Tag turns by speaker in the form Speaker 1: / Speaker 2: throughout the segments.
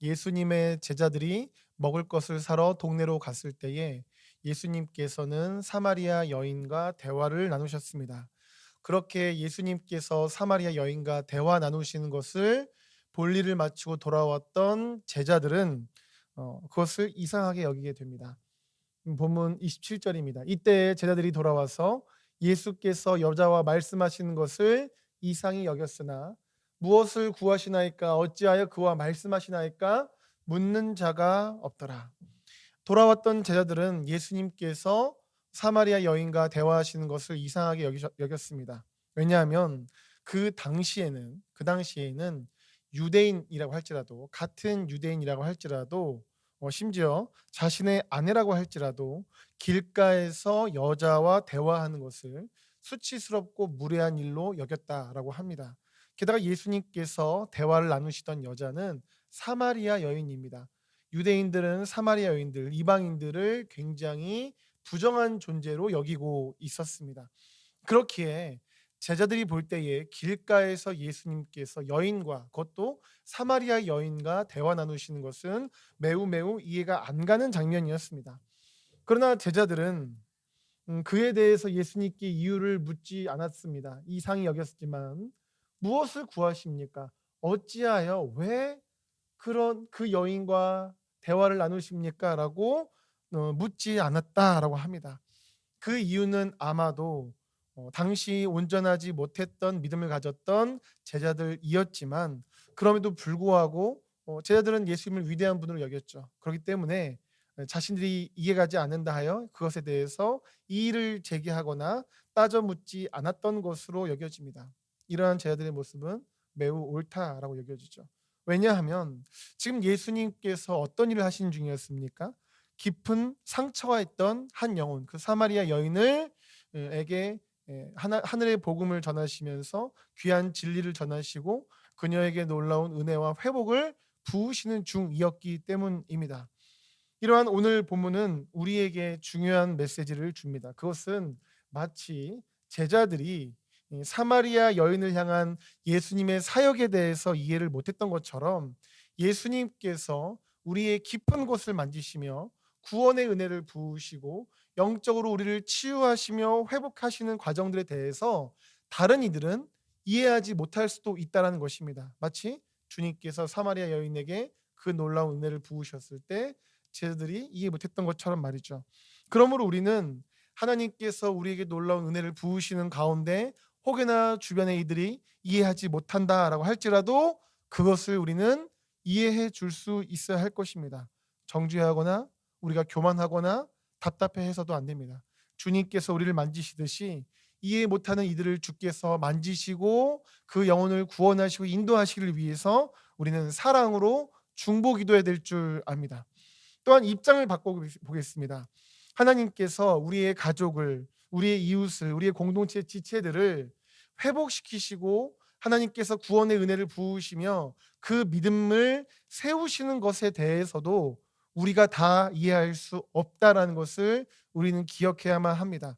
Speaker 1: 예수님의 제자들이 먹을 것을 사러 동네로 갔을 때에 예수님께서는 사마리아 여인과 대화를 나누셨습니다. 그렇게 예수님께서 사마리아 여인과 대화 나누시는 것을 볼일을 마치고 돌아왔던 제자들은 그것을 이상하게 여기게 됩니다. 본문 27절입니다. 이때 제자들이 돌아와서 예수께서 여자와 말씀하시는 것을 이상히 여겼으나 무엇을 구하시나이까 어찌하여 그와 말씀하시나이까 묻는 자가 없더라. 돌아왔던 제자들은 예수님께서 사마리아 여인과 대화하시는 것을 이상하게 여겼습니다. 왜냐하면 그 당시에는 유대인이라고 할지라도 같은 유대인이라고 할지라도 심지어 자신의 아내라고 할지라도 길가에서 여자와 대화하는 것을 수치스럽고 무례한 일로 여겼다라고 합니다. 게다가 예수님께서 대화를 나누시던 여자는 사마리아 여인입니다. 유대인들은 사마리아 여인들, 이방인들을 굉장히 부정한 존재로 여기고 있었습니다. 그렇기에 제자들이 볼 때에 길가에서 예수님께서 여인과, 그것도 사마리아 여인과 대화 나누시는 것은 매우 매우 이해가 안 가는 장면이었습니다. 그러나 제자들은 그에 대해서 예수님께 이유를 묻지 않았습니다. 이상히 여겼지만 무엇을 구하십니까? 어찌하여 왜 그런 그 여인과 대화를 나누십니까? 라고 묻지 않았다라고 합니다. 그 이유는 아마도 당시 온전하지 못했던 믿음을 가졌던 제자들이었지만, 그럼에도 불구하고 제자들은 예수님을 위대한 분으로 여겼죠. 그렇기 때문에 자신들이 이해가지 않는다 하여 그것에 대해서 이의를 제기하거나 따져 묻지 않았던 것으로 여겨집니다. 이러한 제자들의 모습은 매우 옳다라고 여겨지죠. 왜냐하면 지금 예수님께서 어떤 일을 하신 중이었습니까? 깊은 상처가 있던 한 영혼, 그 사마리아 여인을 에게 하늘의 복음을 전하시면서 귀한 진리를 전하시고 그녀에게 놀라운 은혜와 회복을 부으시는 중이었기 때문입니다. 이러한 오늘 본문은 우리에게 중요한 메시지를 줍니다. 그것은 마치 제자들이 이 사마리아 여인을 향한 예수님의 사역에 대해서 이해를 못했던 것처럼, 예수님께서 우리의 깊은 곳을 만지시며 구원의 은혜를 부으시고 영적으로 우리를 치유하시며 회복하시는 과정들에 대해서 다른 이들은 이해하지 못할 수도 있다는 것입니다. 마치 주님께서 사마리아 여인에게 그 놀라운 은혜를 부으셨을 때 제자들이 이해 못했던 것처럼 말이죠. 그러므로 우리는 하나님께서 우리에게 놀라운 은혜를 부으시는 가운데 혹여나 주변의 이들이 이해하지 못한다라고 할지라도 그것을 우리는 이해해 줄 수 있어야 할 것입니다. 정죄하거나 우리가 교만하거나 답답해해서도 안 됩니다. 주님께서 우리를 만지시듯이 이해 못하는 이들을 주께서 만지시고 그 영혼을 구원하시고 인도하시기를 위해서 우리는 사랑으로 중보기도해야 될 줄 압니다. 또한 입장을 바꿔 보겠습니다. 하나님께서 우리의 가족을, 우리의 이웃을, 우리의 공동체 지체들을 회복시키시고 하나님께서 구원의 은혜를 부으시며 그 믿음을 세우시는 것에 대해서도 우리가 다 이해할 수 없다라는 것을 우리는 기억해야만 합니다.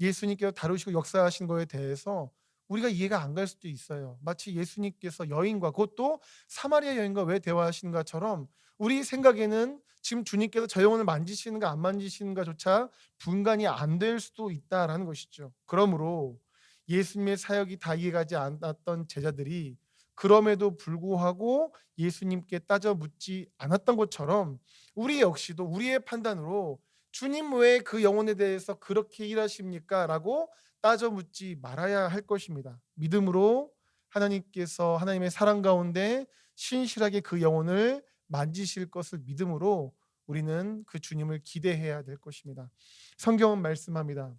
Speaker 1: 예수님께서 다루시고 역사하신 거에 대해서 우리가 이해가 안 갈 수도 있어요. 마치 예수님께서 여인과, 그것도 사마리아 여인과 왜 대화하시는가처럼 우리 생각에는 지금 주님께서 저 영혼을 만지시는가 안 만지시는가조차 분간이 안 될 수도 있다라는 것이죠. 그러므로 예수님의 사역이 다 이해가지 않았던 제자들이 그럼에도 불구하고 예수님께 따져 묻지 않았던 것처럼 우리 역시도 우리의 판단으로 주님 왜 그 영혼에 대해서 그렇게 일하십니까? 라고 따져 묻지 말아야 할 것입니다. 믿음으로 하나님께서 하나님의 사랑 가운데 신실하게 그 영혼을 만지실 것을 믿음으로 우리는 그 주님을 기대해야 될 것입니다. 성경은 말씀합니다.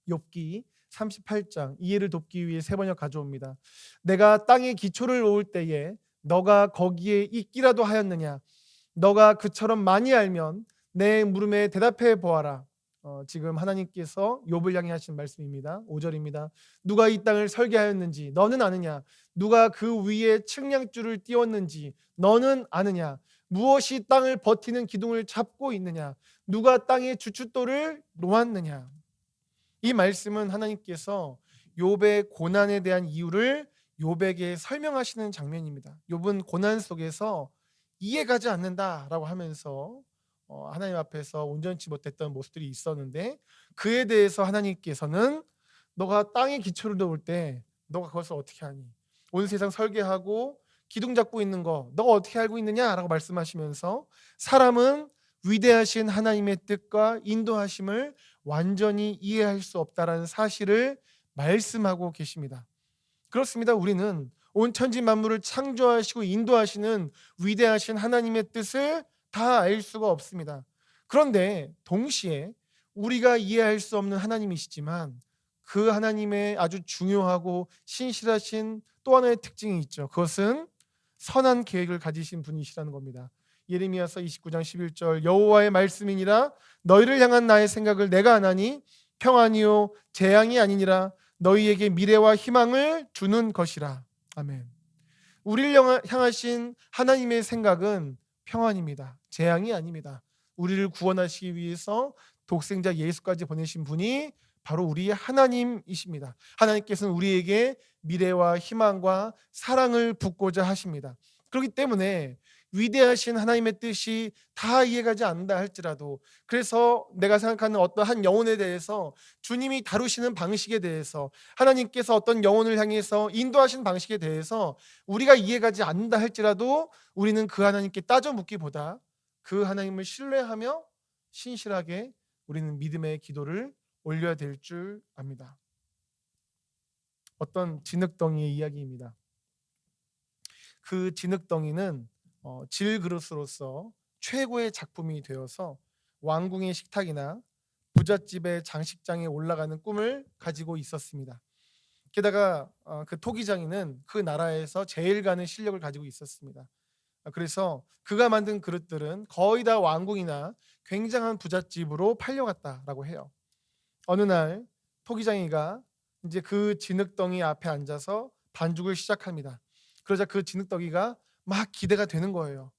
Speaker 1: 욥기 38장, 이해를 돕기 위해 세 번역 가져옵니다. 내가 땅에 기초를 놓을 때에 너가 거기에 있기라도 하였느냐? 너가 그처럼 많이 알면 내 물음에 대답해 보아라. 지금 하나님께서 욥을 향해 하신 말씀입니다. 5절입니다. 누가 이 땅을 설계하였는지 너는 아느냐? 누가 그 위에 측량줄을 띄웠는지 너는 아느냐? 무엇이 땅을 버티는 기둥을 잡고 있느냐? 누가 땅의 주춧돌을 놓았느냐? 이 말씀은 하나님께서 욥의 고난에 대한 이유를 욥에게 설명하시는 장면입니다. 욥은 고난 속에서 이해가지 않는다라고 하면서 하나님 앞에서 온전치 못했던 모습들이 있었는데, 그에 대해서 하나님께서는 너가 땅에 기초를 놓을 때 너가 그것을 어떻게 하니? 온 세상 설계하고 기둥 잡고 있는 거 너가 어떻게 알고 있느냐라고 말씀하시면서 사람은 위대하신 하나님의 뜻과 인도하심을 완전히 이해할 수 없다라는 사실을 말씀하고 계십니다. 그렇습니다. 우리는 온 천지 만물을 창조하시고 인도하시는 위대하신 하나님의 뜻을 다 알 수가 없습니다. 그런데 동시에 우리가 이해할 수 없는 하나님이시지만 그 하나님의 아주 중요하고 신실하신 또 하나의 특징이 있죠. 그것은 선한 계획을 가지신 분이시라는 겁니다. 예레미야서 29장 11절, 여호와의 말씀이니라 너희를 향한 나의 생각을 내가 아나니 평안이요 재앙이 아니니라 너희에게 미래와 희망을 주는 것이라. 아멘. 우리를 향하신 하나님의 생각은 평안입니다. 재앙이 아닙니다. 우리를 구원하시기 위해서 독생자 예수까지 보내신 분이 바로 우리의 하나님이십니다. 하나님께서는 우리에게 미래와 희망과 사랑을 붓고자 하십니다. 그렇기 때문에 위대하신 하나님의 뜻이 다 이해가지 않는다 할지라도, 그래서 내가 생각하는 어떤 한 영혼에 대해서 주님이 다루시는 방식에 대해서, 하나님께서 어떤 영혼을 향해서 인도하시는 방식에 대해서 우리가 이해가지 않는다 할지라도 우리는 그 하나님께 따져 묻기보다 그 하나님을 신뢰하며 신실하게 우리는 믿음의 기도를 올려야 될 줄 압니다. 어떤 진흙덩이의 이야기입니다. 그 진흙덩이는 질그릇으로서 최고의 작품이 되어서 왕궁의 식탁이나 부잣집의 장식장에 올라가는 꿈을 가지고 있었습니다. 게다가 그 토기장이는 그 나라에서 제일 가는 실력을 가지고 있었습니다. 그래서 그가 만든 그릇들은 거의 다 왕궁이나 굉장한 부잣집으로 팔려갔다라고 해요. 어느 날 토기장이가 이제 그 진흙덩이 앞에 앉아서 반죽을 시작합니다. 그러자 그 진흙덩이가 막 기대가 되는 거예요.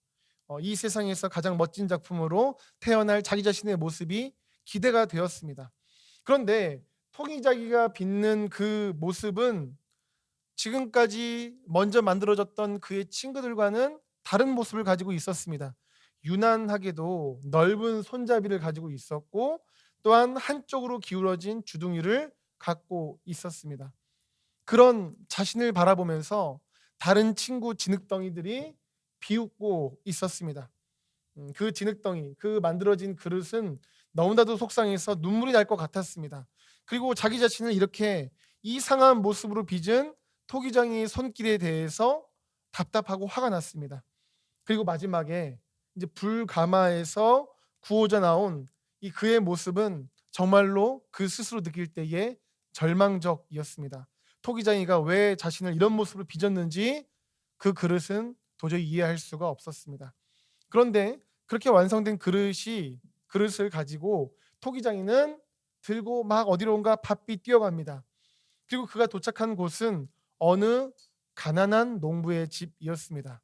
Speaker 1: 이 세상에서 가장 멋진 작품으로 태어날 자기 자신의 모습이 기대가 되었습니다. 그런데 토기장이가 빚는 그 모습은 지금까지 먼저 만들어졌던 그의 친구들과는 다른 모습을 가지고 있었습니다. 유난하게도 넓은 손잡이를 가지고 있었고 또한 한쪽으로 기울어진 주둥이를 갖고 있었습니다. 그런 자신을 바라보면서 다른 친구 진흙덩이들이 비웃고 있었습니다. 그 진흙덩이, 그 만들어진 그릇은 너무나도 속상해서 눈물이 날 것 같았습니다. 그리고 자기 자신을 이렇게 이상한 모습으로 빚은 토기장이의 손길에 대해서 답답하고 화가 났습니다. 그리고 마지막에 이제 불가마에서 구워져 나온 이 그의 모습은 정말로 그 스스로 느낄 때에 절망적이었습니다. 토기장이가 왜 자신을 이런 모습으로 빚었는지 그 그릇은 도저히 이해할 수가 없었습니다. 그런데 그렇게 완성된 그릇을 가지고 토기장이는 들고 막 어디론가 바삐 뛰어갑니다. 그리고 그가 도착한 곳은 어느 가난한 농부의 집이었습니다.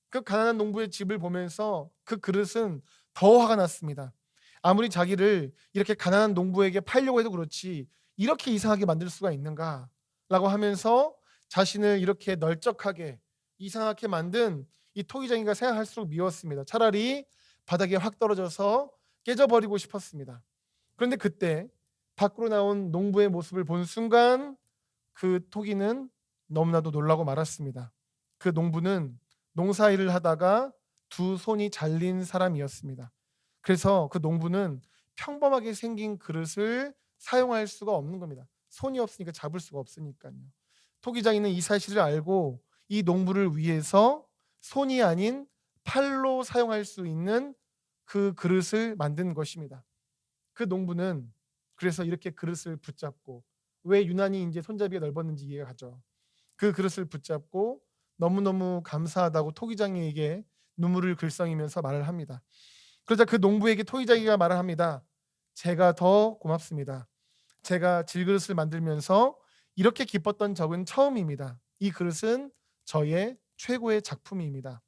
Speaker 1: 그 가난한 농부의 집을 보면서 그 그릇은 더 화가 났습니다. 아무리 자기를 이렇게 가난한 농부에게 팔려고 해도 그렇지 이렇게 이상하게 만들 수가 있는가 라고 하면서 자신을 이렇게 널쩍하게 이상하게 만든 이 토기장이가 생각할수록 미웠습니다. 차라리 바닥에 확 떨어져서 깨져버리고 싶었습니다. 그런데 그때 밖으로 나온 농부의 모습을 본 순간 그 토기는 너무나도 놀라고 말았습니다. 그 농부는 농사일을 하다가 두 손이 잘린 사람이었습니다. 그래서 그 농부는 평범하게 생긴 그릇을 사용할 수가 없는 겁니다. 손이 없으니까 잡을 수가 없으니까요. 토기장이는 이 사실을 알고 이 농부를 위해서 손이 아닌 팔로 사용할 수 있는 그 그릇을 만든 것입니다. 그 농부는 그래서 이렇게 그릇을 붙잡고, 왜 유난히 이제 손잡이가 넓었는지 이해가 가죠. 그 그릇을 붙잡고 너무너무 감사하다고 토기장이에게 눈물을 글썽이면서 말을 합니다. 그러자 그 농부에게 토기장이가 말을 합니다. 제가 더 고맙습니다. 제가 질그릇을 만들면서 이렇게 기뻤던 적은 처음입니다. 이 그릇은 저의 최고의 작품입니다.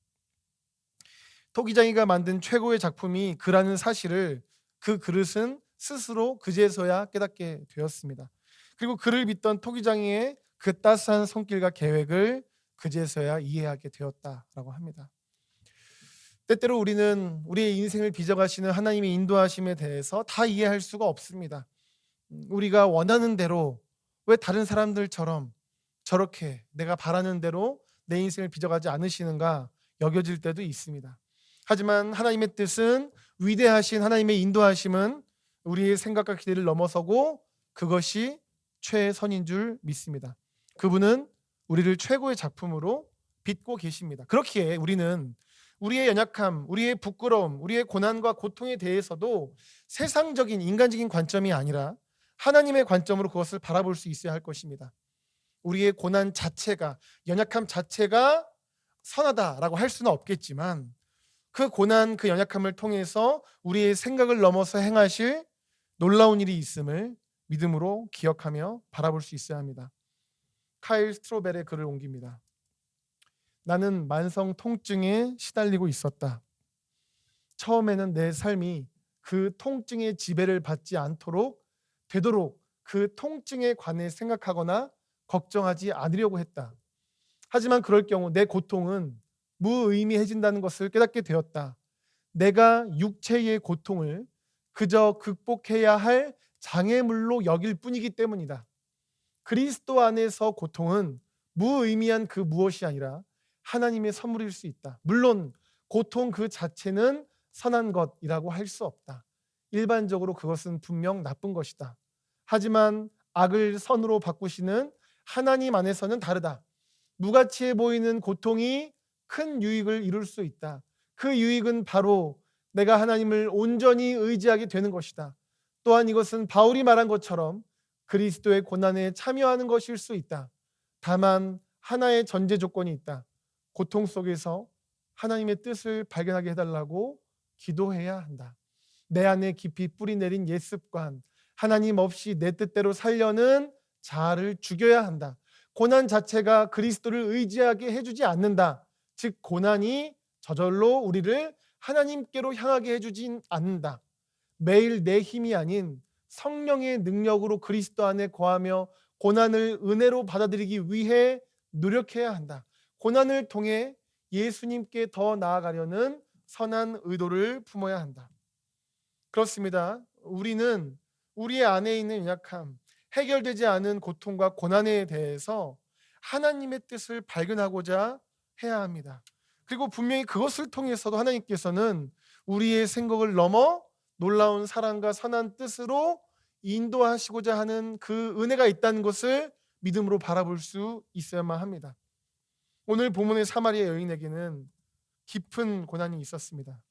Speaker 1: 토기장이가 만든 최고의 작품이 그라는 사실을 그 그릇은 스스로 그제서야 깨닫게 되었습니다. 그리고 그를 믿던 토기장이의 그 따스한 손길과 계획을 그제서야 이해하게 되었다라고 합니다. 때때로 우리는 우리의 인생을 빚어가시는 하나님의 인도하심에 대해서 다 이해할 수가 없습니다. 우리가 원하는 대로, 왜 다른 사람들처럼 저렇게 내가 바라는 대로 내 인생을 빚어가지 않으시는가 여겨질 때도 있습니다. 하지만 하나님의 뜻은, 위대하신 하나님의 인도하심은 우리의 생각과 기대를 넘어서고 그것이 최선인 줄 믿습니다. 그분은 우리를 최고의 작품으로 빚고 계십니다. 그렇기에 우리는 우리의 연약함, 우리의 부끄러움, 우리의 고난과 고통에 대해서도 세상적인 인간적인 관점이 아니라 하나님의 관점으로 그것을 바라볼 수 있어야 할 것입니다. 우리의 고난 자체가, 연약함 자체가 선하다라고 할 수는 없겠지만 그 고난, 그 연약함을 통해서 우리의 생각을 넘어서 행하실 놀라운 일이 있음을 믿음으로 기억하며 바라볼 수 있어야 합니다. 카일 스트로벨의 글을 옮깁니다. 나는 만성 통증에 시달리고 있었다. 처음에는 내 삶이 그 통증의 지배를 받지 않도록 되도록 그 통증에 관해 생각하거나 걱정하지 않으려고 했다. 하지만 그럴 경우 내 고통은 무의미해진다는 것을 깨닫게 되었다. 내가 육체의 고통을 그저 극복해야 할 장애물로 여길 뿐이기 때문이다. 그리스도 안에서 고통은 무의미한 그 무엇이 아니라 하나님의 선물일 수 있다. 물론 고통 그 자체는 선한 것이라고 할 수 없다. 일반적으로 그것은 분명 나쁜 것이다. 하지만 악을 선으로 바꾸시는 하나님 안에서는 다르다. 무가치해 보이는 고통이 큰 유익을 이룰 수 있다. 그 유익은 바로 내가 하나님을 온전히 의지하게 되는 것이다. 또한 이것은 바울이 말한 것처럼 그리스도의 고난에 참여하는 것일 수 있다. 다만 하나의 전제 조건이 있다. 고통 속에서 하나님의 뜻을 발견하게 해달라고 기도해야 한다. 내 안에 깊이 뿌리 내린 옛 습관, 하나님 없이 내 뜻대로 살려는 자아를 죽여야 한다. 고난 자체가 그리스도를 의지하게 해주지 않는다. 즉 고난이 저절로 우리를 하나님께로 향하게 해주진 않는다. 매일 내 힘이 아닌 성령의 능력으로 그리스도 안에 거하며 고난을 은혜로 받아들이기 위해 노력해야 한다. 고난을 통해 예수님께 더 나아가려는 선한 의도를 품어야 한다. 그렇습니다. 우리는 우리 안에 있는 연약함, 해결되지 않은 고통과 고난에 대해서 하나님의 뜻을 발견하고자 해야 합니다. 그리고 분명히 그것을 통해서도 하나님께서는 우리의 생각을 넘어 놀라운 사랑과 선한 뜻으로 인도하시고자 하는 그 은혜가 있다는 것을 믿음으로 바라볼 수 있어야만 합니다. 오늘 본문의 사마리아 여인에게는 깊은 고난이 있었습니다.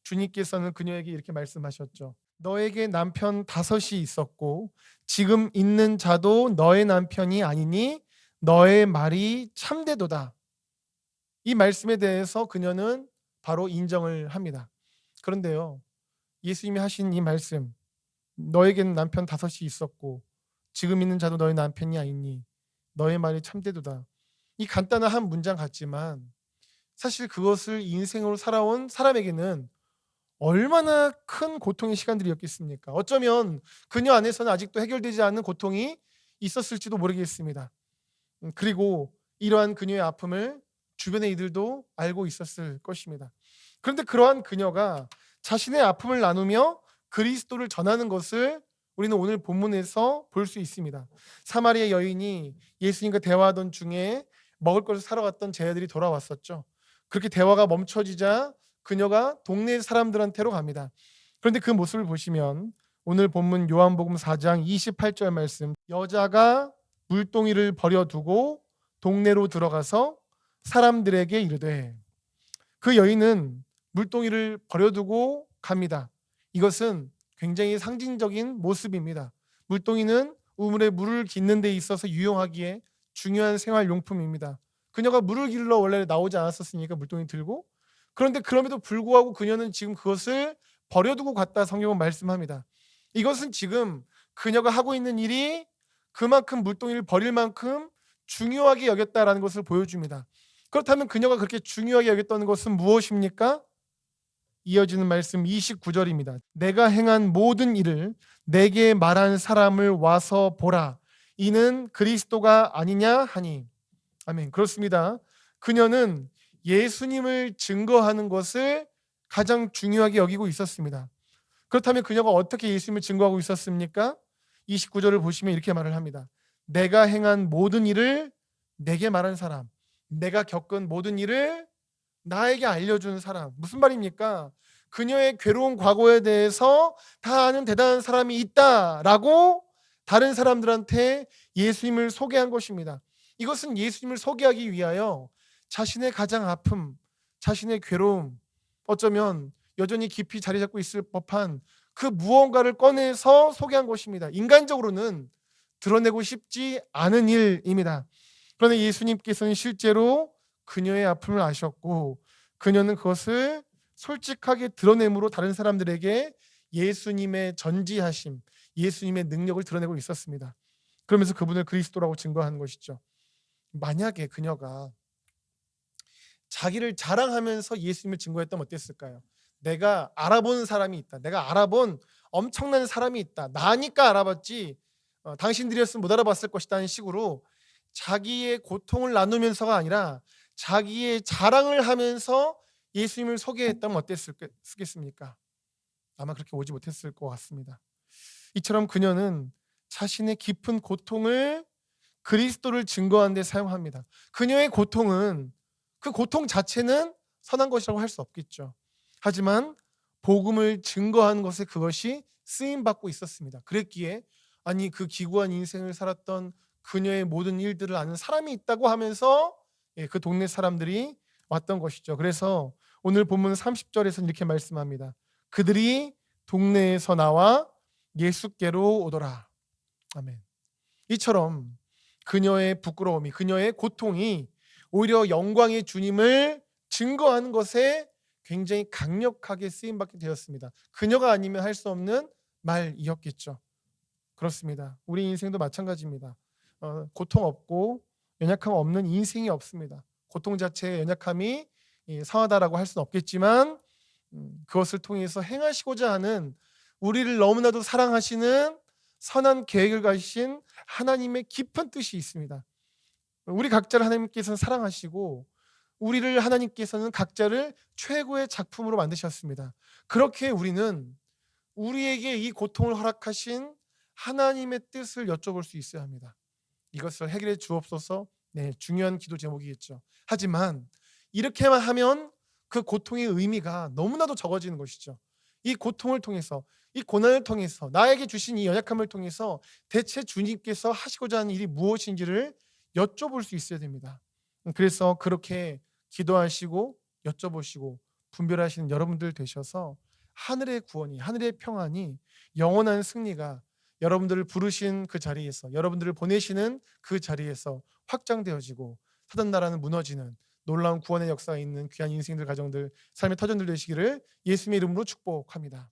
Speaker 1: 주님께서는 그녀에게 이렇게 말씀하셨죠. 너에게 남편 5이 있었고 지금 있는 자도 너의 남편이 아니니 너의 말이 참되도다. 이 말씀에 대해서 그녀는 바로 인정을 합니다. 그런데요, 예수님이 하신 이 말씀, 너에게는 남편 5이 있었고 지금 있는 자도 너의 남편이 아니니 너의 말이 참되도다. 이 간단한 한 문장 같지만 사실 그것을 인생으로 살아온 사람에게는 얼마나 큰 고통의 시간들이었겠습니까? 어쩌면 그녀 안에서는 아직도 해결되지 않은 고통이 있었을지도 모르겠습니다. 그리고 이러한 그녀의 아픔을 주변의 이들도 알고 있었을 것입니다. 그런데 그러한 그녀가 자신의 아픔을 나누며 그리스도를 전하는 것을 우리는 오늘 본문에서 볼 수 있습니다. 사마리아 여인이 예수님과 대화하던 중에 먹을 것을 사러 갔던 제자들이 돌아왔었죠. 그렇게 대화가 멈춰지자 그녀가 동네 사람들한테로 갑니다. 그런데 그 모습을 보시면 오늘 본문 요한복음 4장 28절 말씀, 여자가 물동이를 버려두고 동네로 들어가서 사람들에게 이르되, 그 여인은 물동이를 버려두고 갑니다. 이것은 굉장히 상징적인 모습입니다. 물동이는 우물에 물을 깃는 데 있어서 유용하기에 중요한 생활용품입니다. 그녀가 물을 길러 원래 나오지 않았었으니까 물동이 들고, 그런데 그럼에도 불구하고 그녀는 지금 그것을 버려두고 갔다 성경은 말씀합니다. 이것은 지금 그녀가 하고 있는 일이 그만큼 물동이를 버릴 만큼 중요하게 여겼다라는 것을 보여줍니다. 그렇다면 그녀가 그렇게 중요하게 여겼다는 것은 무엇입니까? 이어지는 말씀 29절입니다. 내가 행한 모든 일을 내게 말한 사람을 와서 보라. 이는 그리스도가 아니냐 하니. 아멘. 그렇습니다. 그녀는 예수님을 증거하는 것을 가장 중요하게 여기고 있었습니다. 그렇다면 그녀가 어떻게 예수님을 증거하고 있었습니까? 29절을 보시면 이렇게 말을 합니다. 내가 행한 모든 일을 내게 말한 사람, 내가 겪은 모든 일을 나에게 알려준 사람. 무슨 말입니까? 그녀의 괴로운 과거에 대해서 다 아는 대단한 사람이 있다라고 다른 사람들한테 예수님을 소개한 것입니다. 이것은 예수님을 소개하기 위하여 자신의 가장 아픔, 자신의 괴로움, 어쩌면 여전히 깊이 자리 잡고 있을 법한 그 무언가를 꺼내서 소개한 것입니다. 인간적으로는 드러내고 싶지 않은 일입니다. 그러나 예수님께서는 실제로 그녀의 아픔을 아셨고 그녀는 그것을 솔직하게 드러냄으로 다른 사람들에게 예수님의 전지하심, 예수님의 능력을 드러내고 있었습니다. 그러면서 그분을 그리스도라고 증거하는 것이죠. 만약에 그녀가 자기를 자랑하면서 예수님을 증거했다면 어땠을까요? 내가 알아본 사람이 있다. 내가 알아본 엄청난 사람이 있다. 나니까 알아봤지 당신들이었으면 못 알아봤을 것이라는 식으로 자기의 고통을 나누면서가 아니라 자기의 자랑을 하면서 예수님을 소개했다면 어땠겠습니까? 아마 그렇게 오지 못했을 것 같습니다. 이처럼 그녀는 자신의 깊은 고통을 그리스도를 증거하는 데 사용합니다. 그녀의 고통은 그 고통 자체는 선한 것이라고 할 수 없겠죠. 하지만 복음을 증거하는 것에 그것이 쓰임 받고 있었습니다. 그랬기에 아니 그 기구한 인생을 살았던 그녀의 모든 일들을 아는 사람이 있다고 하면서 그 동네 사람들이 왔던 것이죠. 그래서 오늘 본문 30절에서는 이렇게 말씀합니다. 그들이 동네에서 나와 예수께로 오더라. 아멘. 이처럼 그녀의 부끄러움이, 그녀의 고통이 오히려 영광의 주님을 증거하는 것에 굉장히 강력하게 쓰임받게 되었습니다. 그녀가 아니면 할 수 없는 말이었겠죠. 그렇습니다. 우리 인생도 마찬가지입니다. 고통 없고 연약함 없는 인생이 없습니다. 고통 자체의 연약함이 상하다라고 할 수는 없겠지만 그것을 통해서 행하시고자 하는 우리를 너무나도 사랑하시는 선한 계획을 가지신 하나님의 깊은 뜻이 있습니다. 우리 각자를 하나님께서는 사랑하시고 우리를 하나님께서는 각자를 최고의 작품으로 만드셨습니다. 그렇게 우리는 우리에게 이 고통을 허락하신 하나님의 뜻을 여쭤볼 수 있어야 합니다. 이것을 해결해 주옵소서. 네, 중요한 기도 제목이겠죠. 하지만 이렇게만 하면 그 고통의 의미가 너무나도 적어지는 것이죠. 이 고통을 통해서, 이 고난을 통해서, 나에게 주신 이 연약함을 통해서 대체 주님께서 하시고자 하는 일이 무엇인지를 여쭤볼 수 있어야 됩니다. 그래서 그렇게 기도하시고 여쭤보시고 분별하시는 여러분들 되셔서 하늘의 구원이, 하늘의 평안이, 영원한 승리가 여러분들을 부르신 그 자리에서, 여러분들을 보내시는 그 자리에서 확장되어지고 사단 나라는 무너지는 놀라운 구원의 역사가 있는 귀한 인생들, 가정들, 삶의 터전들 되시기를 예수님의 이름으로 축복합니다.